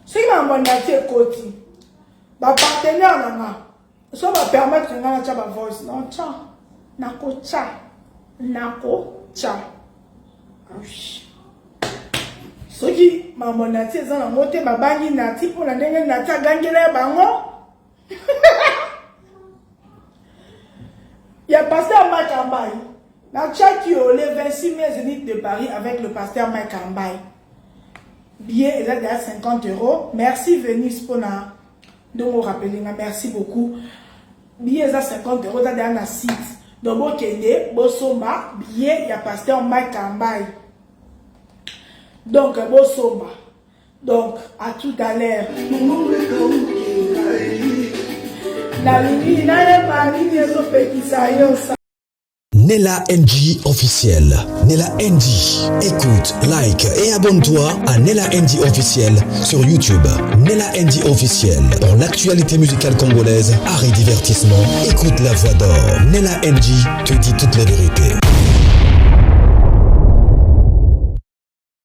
soki ma mbonati ekoti ba partenaire nanga so ba permettre nga na cha ba voice non cha nako cha soki ma mbonati eza na ngote babangi nati pour na ndenge nati agangela bango ya pasteur Mike Ambaye na chaki le 26 mai Zénith de Paris avec le pasteur Mike Ambaye billet est à 50 €. Merci Venise pour na donc on rappelle merci beaucoup billet est à 50 € dans la site donc bon kende bosomba billet ya pasteur Mike Ambaye donc bosomba donc à tout à l'heure la ligne na pas ligne so petisa yo Nella NG officiel. Nella NG. Écoute, like et abonne-toi à Nella NG officiel sur YouTube. Nella NG officiel. Pour l'actualité musicale congolaise, art et divertissement, écoute la voix d'or. Nella NG te dit toutes les vérités.